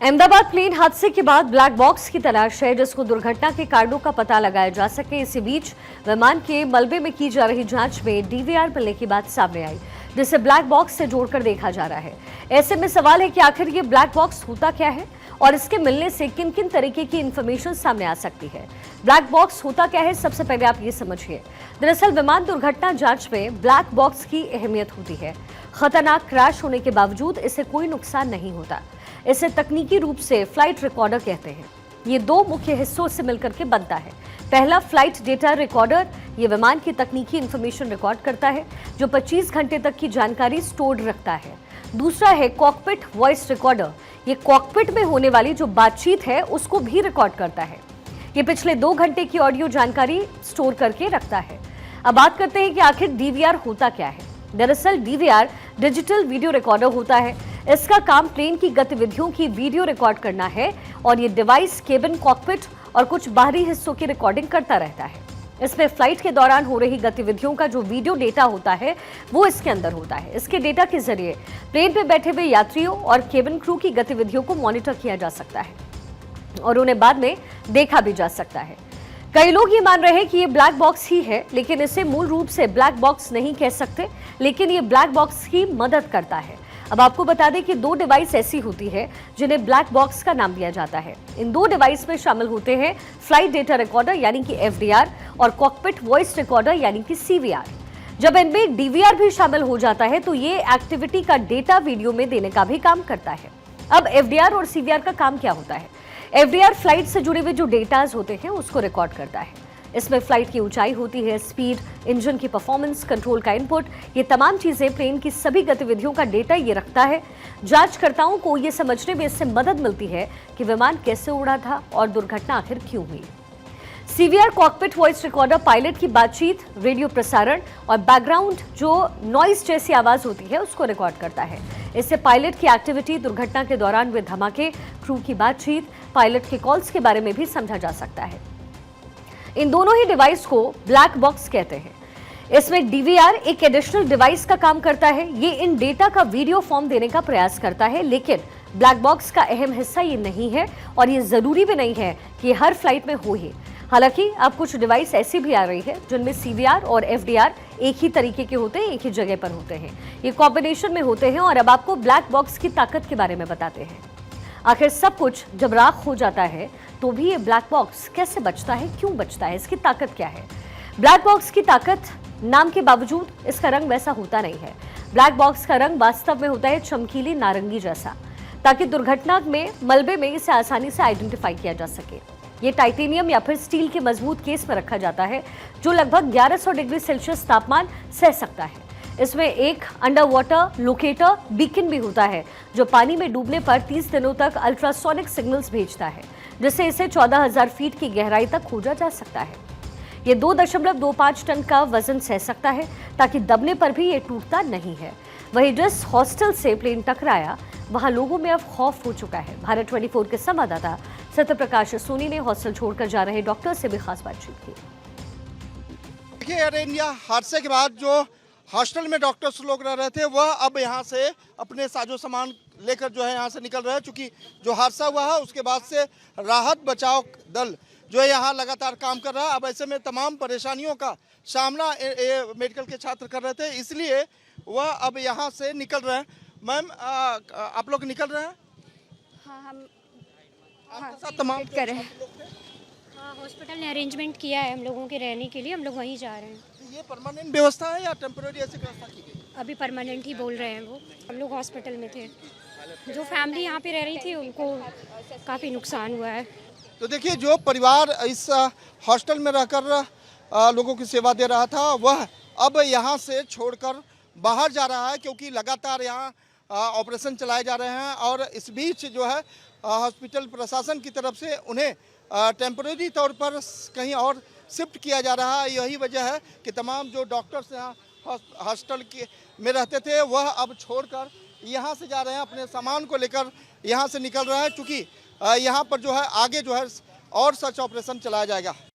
Ahmedabad plane हादसे के बाद ब्लैक बॉक्स की तलाश है जिसको दुर्घटना के कारणों का पता लगाया जा सके। इसी बीच विमान के मलबे में की जा रही जांच में डीवीआर मिलने की बात सामने आई, जिसे ब्लैक बॉक्स से जोड़कर देखा जा रहा है। ऐसे में सवाल है कि आखिर ये ब्लैक बॉक्स होता क्या है और इसके मिलने से किन किन तरीके की इंफॉर्मेशन सामने आ सकती है। ब्लैक बॉक्स होता क्या है, सबसे पहले आप ये समझिए। दरअसल विमान दुर्घटना जांच में ब्लैक बॉक्स की अहमियत होती है। खतरनाक क्रैश होने के बावजूद इसे कोई नुकसान नहीं होता। इसे तकनीकी रूप से फ्लाइट रिकॉर्डर कहते हैं। ये दो मुख्य हिस्सों से मिलकर के बनता है। पहला फ्लाइट डेटा रिकॉर्डर, ये विमान की तकनीकी इंफॉर्मेशन रिकॉर्ड करता है जो 25 घंटे तक की जानकारी स्टोर्ड रखता है। दूसरा है कॉकपिट वॉइस रिकॉर्डर, ये कॉकपिट में होने वाली जो बातचीत है उसको भी रिकॉर्ड करता है। ये पिछले 2 घंटे की ऑडियो जानकारी स्टोर करके रखता है। अब बात करते हैं कि आखिर डीवीआर होता क्या है। दरअसल डीवीआर डिजिटल वीडियो रिकॉर्डर होता है। इसका काम प्लेन की गतिविधियों की वीडियो रिकॉर्ड करना है और ये डिवाइस केबिन, कॉकपिट और कुछ बाहरी हिस्सों की रिकॉर्डिंग करता रहता है। इसमें फ्लाइट के दौरान हो रही गतिविधियों का जो वीडियो डेटा होता है वो इसके अंदर होता है। इसके डेटा के जरिए प्लेन पे बैठे हुए यात्रियों और केबिन क्रू की गतिविधियों को मॉनिटर किया जा सकता है और उन्हें बाद में देखा भी जा सकता है। कई लोग ये मान रहे हैं कि ये ब्लैक बॉक्स ही है, लेकिन इसे मूल रूप से ब्लैक बॉक्स नहीं कह सकते, लेकिन ये ब्लैक बॉक्स की मदद करता है। अब आपको बता दें कि 2 डिवाइस ऐसी होती है जिन्हें ब्लैक बॉक्स का नाम दिया जाता है। इन 2 डिवाइस में शामिल होते हैं फ्लाइट डेटा रिकॉर्डर यानी कि एफडीआर और कॉकपिट वॉइस रिकॉर्डर यानी कि सीवीआर। जब इनमें डीवीआर भी शामिल हो जाता है तो ये एक्टिविटी का डेटा वीडियो में देने का भी काम करता है। अब एफडीआर और सीवीआर का काम क्या होता है? एफडीआर फ्लाइट से जुड़े हुए जो डेटाज होते हैं उसको रिकॉर्ड करता है। इसमें फ्लाइट की ऊंचाई होती है, स्पीड, इंजन की परफॉर्मेंस, कंट्रोल का इनपुट, ये तमाम चीजें, प्लेन की सभी गतिविधियों का डेटा ये रखता है। जांचकर्ताओं को ये समझने में इससे मदद मिलती है कि विमान कैसे उड़ा था और दुर्घटना आखिर क्यों हुई। CVR cockpit voice recorder pilot की बातचीत, रेडियो प्रसारण और बैकग्राउंड जो नॉइज जैसी आवाज होती है उसको रिकॉर्ड करता है। इससे पायलट की एक्टिविटी, दुर्घटना के दौरान हुए धमाके, क्रू की बातचीत, पायलट के कॉल्स के बारे में भी समझा जा सकता है। इन दोनों ही डिवाइस को ब्लैक बॉक्स कहते हैं। इसमें डीवीआर एक एडिशनल डिवाइस का काम करता है। ये इन डेटा का वीडियो फॉर्म देने का प्रयास करता है, लेकिन ब्लैक बॉक्स का अहम हिस्सा ये नहीं है और ये जरूरी भी नहीं है कि हर फ्लाइट में हो ही। हालांकि अब कुछ डिवाइस ऐसी भी आ रही है जिनमें सीवीआर और एफडीआर एक ही तरीके के होते हैं, एक ही जगह पर होते हैं, ये कॉम्बिनेशन में होते हैं। और अब आपको ब्लैक बॉक्स की ताकत के बारे में बताते हैं। आखिर सब कुछ जब राख हो जाता है तो भी ये ब्लैक बॉक्स कैसे बचता है, क्यों बचता है, इसकी ताकत क्या है? ब्लैक बॉक्स की ताकत, नाम के बावजूद इसका रंग वैसा होता नहीं है। ब्लैक बॉक्स का रंग वास्तव में होता है चमकीली नारंगी जैसा, ताकि दुर्घटना में मलबे में इसे आसानी से आइडेंटिफाई किया जा सके। ये टाइटेनियम या फिर स्टील के मजबूत केस में रखा जाता है जो लगभग 1100 डिग्री सेल्सियस तापमान सह सकता है। इसमें एक अंडर वाटर लोकेटर बीकन भी होता है जो पानी में डूबने पर 30 दिनों तक अल्ट्रासोनिक सिग्नल्स भेजता है, जिससे इसे 14,000 फीट की गहराई तक खोजा जा सकता है। ये 2.25 टन का वजन सह सकता है, ताकि दबने पर भी ये टूटता नहीं है। वहीं जिस हॉस्टल से प्लेन टकराया वहां लोगों में अब खौफ हो चुका है। भारत 24 के संवाददाता सत्यप्रकाश सोनी ने हॉस्टल छोड़कर जा रहे डॉक्टर से भी खास बातचीत की। देखिए, एयर इंडिया हादसे के बाद जो हॉस्टल में डॉक्टर्स लोग रह रहे थे वह अब यहाँ से अपने साजो सामान लेकर जो है यहाँ से निकल रहे हैं, क्योंकि जो हादसा हुआ है उसके बाद से राहत बचाव दल जो है यहाँ लगातार काम कर रहा है। अब ऐसे में तमाम परेशानियों का सामना मेडिकल के छात्र कर रहे थे, इसलिए वह अब यहाँ से निकल रहे हैं। मैम, आप लोग निकल रहे हैं? हाँ, हम आपके साथ तमाम कर रहे हैं। हाँ, हॉस्पिटल ने अरेंजमेंट किया है हम लोगों के रहने के लिए, हम लोग वहीं जा रहे हैं। ये परमानेंट व्यवस्था है या टेम्पोररी ऐसी व्यवस्था की गई? अभी परमानेंट ही बोल रहे हैं वो। हम लोग हॉस्पिटल में थे, जो फैमिली यहाँ पे रह रही थी उनको काफ़ी नुकसान हुआ है। तो देखिए, जो परिवार इस हॉस्टल में रहकर लोगों की सेवा दे रहा था वह अब यहाँ से छोड़कर बाहर जा रहा है, क्योंकि लगातार यहाँ ऑपरेशन चलाए जा रहे हैं और इस बीच जो है हॉस्पिटल प्रशासन की तरफ से उन्हें टेम्परेरी तौर पर कहीं और शिफ्ट किया जा रहा है। यही वजह है कि तमाम जो डॉक्टर्स यहाँ हॉस्टल के में रहते थे वह अब छोड़कर यहाँ से जा रहे हैं, अपने सामान को लेकर यहाँ से निकल रहे हैं, क्योंकि यहाँ पर जो है आगे जो है और सर्च ऑपरेशन चलाया जाएगा।